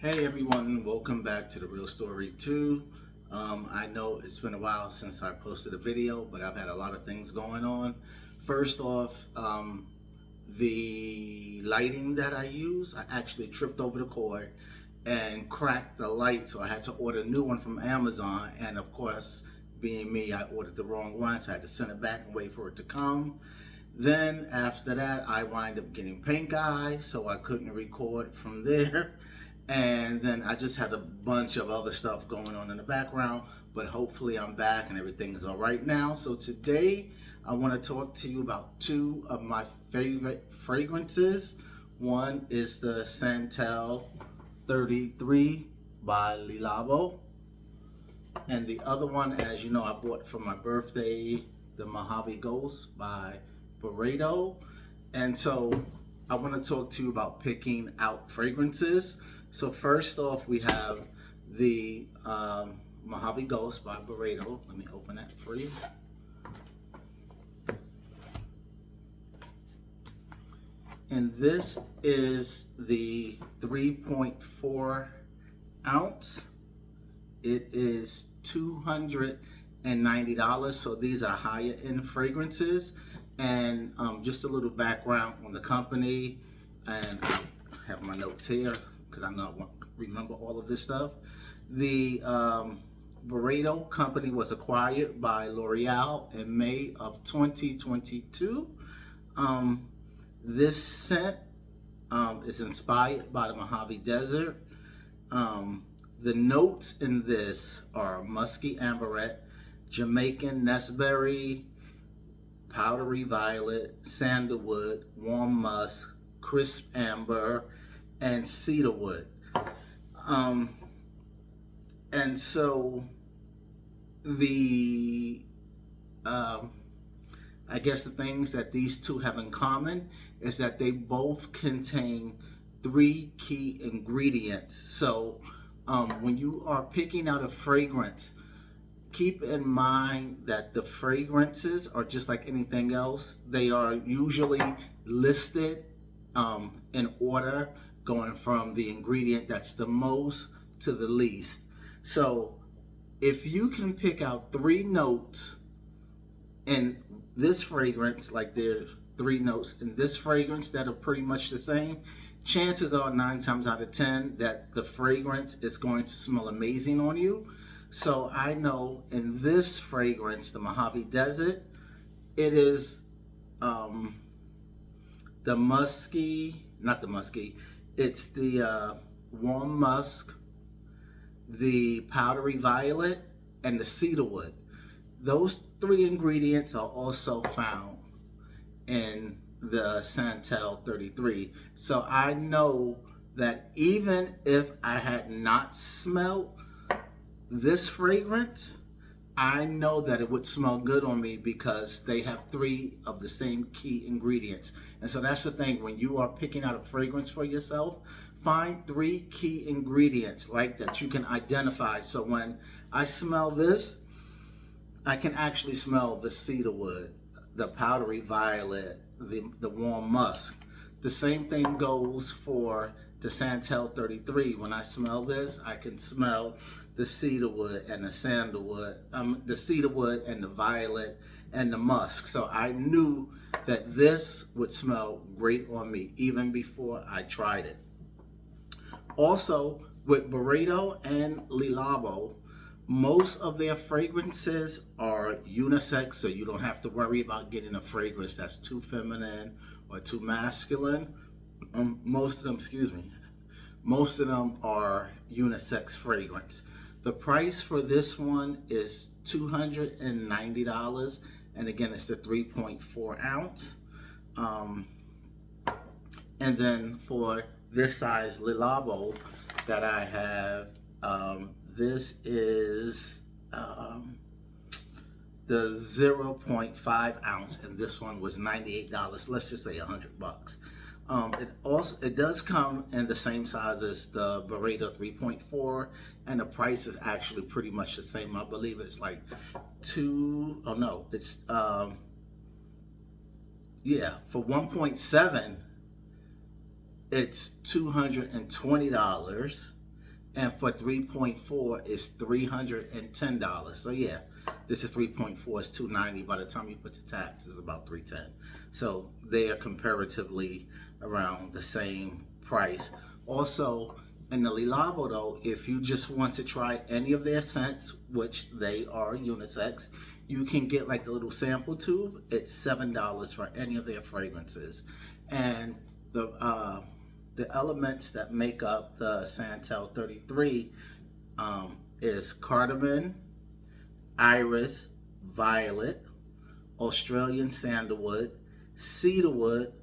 Hey everyone, welcome back to The Real Story 2. I know it's been a while since I posted a video, but I've had a lot of things going on. First off, the lighting that I use, I actually tripped over the cord and cracked the light, so I had to order a new one from Amazon. And of course, being me, I ordered the wrong one, so I had to send it back and wait for it to come. Then after that, I wind up getting pink eye, so I couldn't record from there. And then I just had a bunch of other stuff going on in the background, but hopefully I'm back and everything is all right now. So today I want to talk to you about two of my favorite fragrances. One is the Santal 33 by Le Labo, and the other one, as you know, I bought for my birthday, the Mojave Ghost by Burrito. And so I want to talk to you about picking out fragrances. So first off, we have the Mojave Ghost by Burrito. Let me open that for you. And this is the 3.4 ounce. It is $290. So these are higher end fragrances. And just a little background on the company. And I have my notes here, because I know I won't remember all of this stuff. The Burrito company was acquired by L'Oreal in May of 2022. This scent is inspired by the Mojave Desert. The notes in this are musky amberette, Jamaican nestberry, powdery violet, sandalwood, warm musk, crisp amber, and cedarwood. And so the I guess the things that these two have in common is that they both contain 3 key ingredients. So when you are picking out a fragrance, keep in mind that the fragrances are just like anything else. They are usually listed in order, going from the ingredient that's the most to the least. So if you can pick out 3 notes in this fragrance, like there are 3 notes in this fragrance that are pretty much the same, chances are 9 times out of 10 that the fragrance is going to smell amazing on you. So I know in this fragrance, the Mojave Desert, it is the musky, not the musky, it's the warm musk, the powdery violet, and the cedarwood. Those 3 ingredients are also found in the Santal 33. So I know that even if I had not smelled this fragrance, I know that it would smell good on me because they have 3 of the same key ingredients. And so that's the thing, when you are picking out a fragrance for yourself, find 3 key ingredients, like that you can identify. So when I smell this, I can actually smell the cedarwood, the powdery violet, the warm musk. The same thing goes for the Santal 33. When I smell this, I can smell the cedarwood and the sandalwood, the cedarwood and the violet and the musk. So I knew that this would smell great on me even before I tried it. Also, with Burrito and Le Labo, most of their fragrances are unisex, so you don't have to worry about getting a fragrance that's too feminine or too masculine. Most of them are unisex fragrance. The price for this one is $290, and again, it's the 3.4 ounce. And then for this size Le Labo that I have, this is the 0.5 ounce, and this one was $98. Let's just say $100. It does come in the same size as the Burrito 3.4, and the price is actually pretty much the same. I believe it's like for 1.7 it's $220, and for 3.4 is $310. So yeah, this is 3.4 is $290. By the time you put the tax, it's about $310. So they are comparatively around the same price. Also, in the Le Labo though, if you just want to try any of their scents, which they are unisex, you can get like the little sample tube. It's $7 for any of their fragrances, and the elements that make up the Santal 33 is cardamom, iris, violet, Australian sandalwood, cedarwood,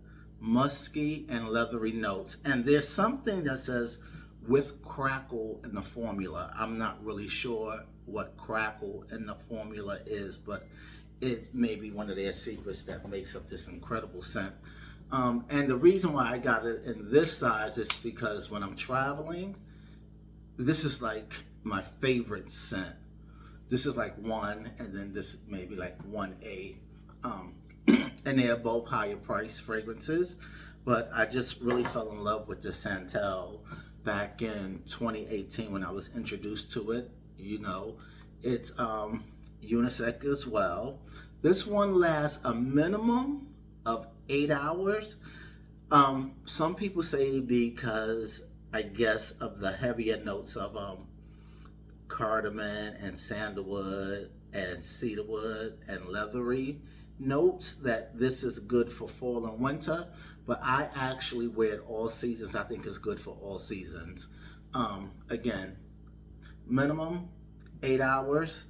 musky, and leathery notes. And there's something that says with crackle in the formula. I'm not really sure what crackle in the formula is, but it may be one of their secrets that makes up this incredible scent. And the reason why I got it in this size is because when I'm traveling, this is like my favorite scent. This is like 1, and then this maybe like 1A. And they are both higher price fragrances, but I just really fell in love with the Santal back in 2018 when I was introduced to it. You know, it's unisex as well. This one lasts a minimum of 8 hours. Some people say because I guess of the heavier notes of cardamom and sandalwood and cedarwood and leathery notes that this is good for fall and winter, but I actually wear it all seasons. I think it's good for all seasons. Again, minimum 8 hours.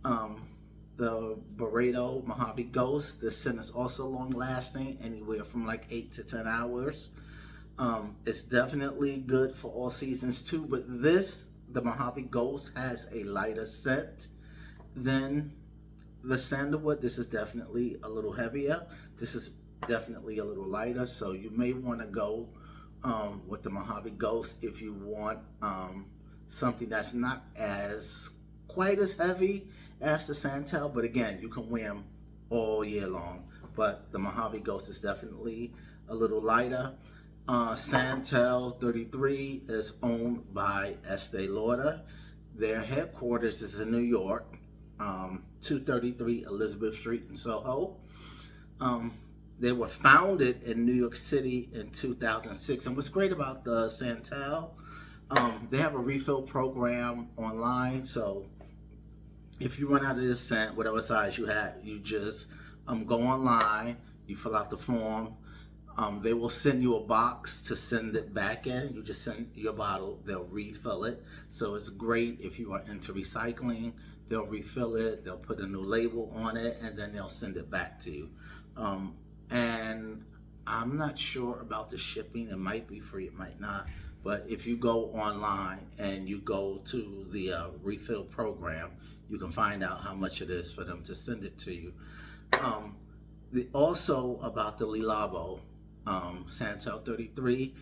The Burrito Mojave Ghost, this scent is also long lasting, anywhere from like 8 to 10 hours. It's definitely good for all seasons too, but the Mojave Ghost has a lighter scent than the sandalwood. This is definitely a little heavier. This is definitely a little lighter, so you may want to go with the Mojave Ghost if you want something that's not as quite as heavy as the Santal, but again, you can wear them all year long. But the Mojave Ghost is definitely a little lighter. Santal 33 is owned by Estee Lauder. Their headquarters is in New York, 233 Elizabeth Street in Soho. They were founded in New York City in 2006. And what's great about the Santal, they have a refill program online. So if you run out of this scent, whatever size you have, you just go online, you fill out the form. They will send you a box to send it back in. You just send your bottle, they'll refill it. So it's great if you are into recycling. They'll refill it, they'll put a new label on it, and then they'll send it back to you. And I'm not sure about the shipping. It might be free, it might not. But if you go online and you go to the refill program, you can find out how much it is for them to send it to you. Also about the Le Labo, Santal 33,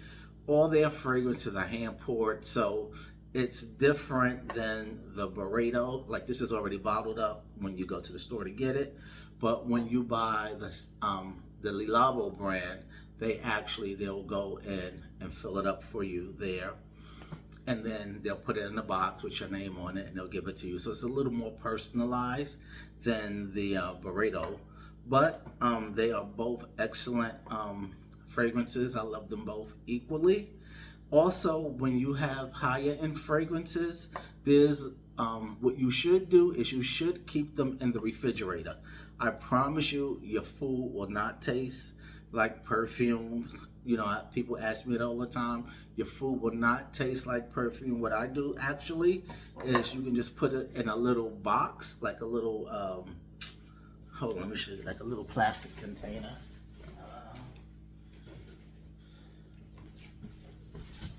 all their fragrances are hand poured, so it's different than the Burrito. Like, this is already bottled up when you go to the store to get it, but when you buy the Le Labo brand, they'll go in and fill it up for you there, and then they'll put it in a box with your name on it and they'll give it to you. So it's a little more personalized than the Burrito, but they are both excellent fragrances. I love them both equally. Also, when you have higher end fragrances, there's what you should do is you should keep them in the refrigerator. I promise you, your food will not taste like perfumes. You know, people ask me it all the time. Your food will not taste like perfume. What I do actually is you can just put it in a little box, like a little, hold on, let me show you, like a little plastic container.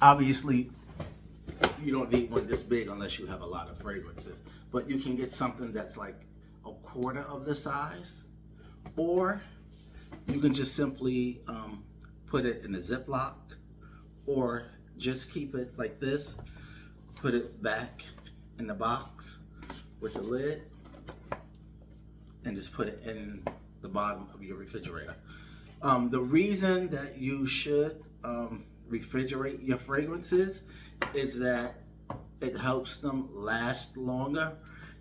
Obviously, you don't need one this big unless you have a lot of fragrances, but you can get something that's like a quarter of the size, or you can just simply put it in a Ziploc, or just keep it like this, put it back in the box with the lid, and just put it in the bottom of your refrigerator. The reason that you should refrigerate your fragrances is that it helps them last longer.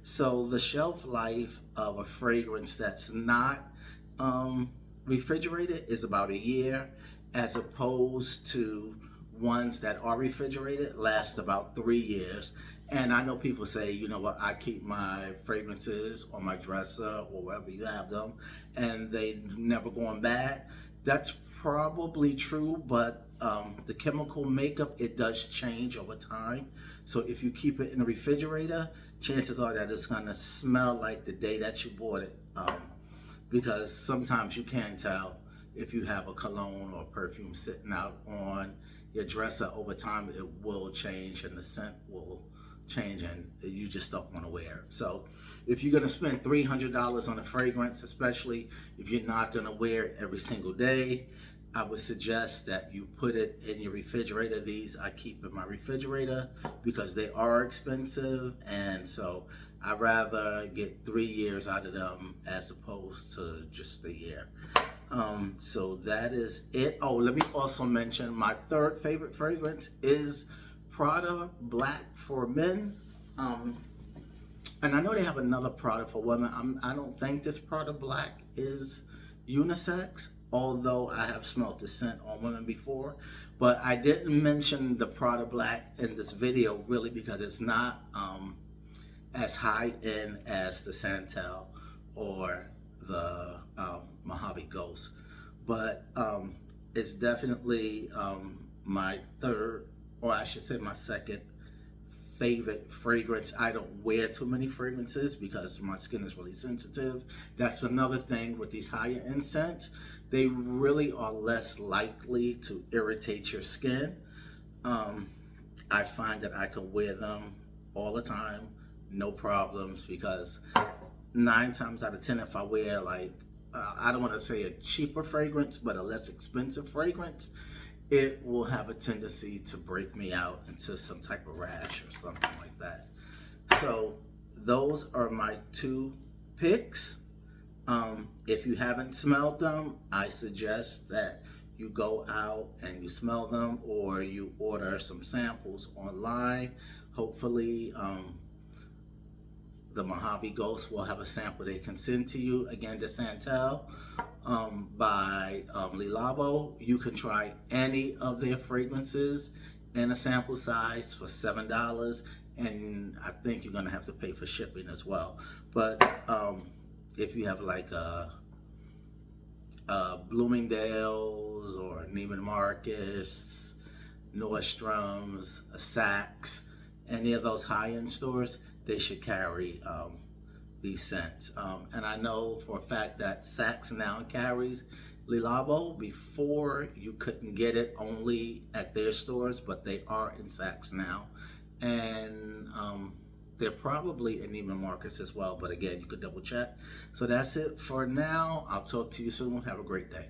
So the shelf life of a fragrance that's not um, refrigerated is about a year, as opposed to ones that are refrigerated last about 3 years. And I know people say, you know what, I keep my fragrances on my dresser or wherever you have them, and they never going bad. That's probably true, but the chemical makeup, it does change over time. So if you keep it in the refrigerator, chances are that it's gonna smell like the day that you bought it. Because sometimes you can tell if you have a cologne or perfume sitting out on your dresser. Over time it will change and the scent will change, and you just don't want to wear it. So if you're going to spend $300 on a fragrance, especially if you're not going to wear it every single day, I would suggest that you put it in your refrigerator. These I keep in my refrigerator because they are expensive, and so I'd rather get 3 years out of them as opposed to just a year. So that is it. Oh, let me also mention my third favorite fragrance is Prada Black for men. And I know they have another product for women. I don't think this Prada Black is unisex, although I have smelled the scent on women before. But I didn't mention the Prada Black in this video really because it's not as high end as the Santal or the Mojave Ghost. But it's definitely my third, or I should say my second favorite fragrance. I don't wear too many fragrances because my skin is really sensitive. That's another thing with these higher end scents. They really are less likely to irritate your skin. I find that I can wear them all the time, no problems, because 9 times out of 10, if I wear like, I don't want to say a cheaper fragrance, but a less expensive fragrance, it will have a tendency to break me out into some type of rash or something like that. So those are my two picks. If you haven't smelled them, I suggest that you go out and you smell them, or you order some samples online. Hopefully, the Mojave Ghost will have a sample they can send to you. Again, the Santal by Le Labo. You can try any of their fragrances in a sample size for $7, and I think you're gonna have to pay for shipping as well. But if you have like a Bloomingdale's or Neiman Marcus, Nordstrom's, a Saks, any of those high-end stores, they should carry these scents. And I know for a fact that Saks now carries Le Labo. Before, you couldn't get it only at their stores, but they are in Saks now. And they're probably in Neiman Marcus as well, but again, you could double check. So that's it for now. I'll talk to you soon. Have a great day.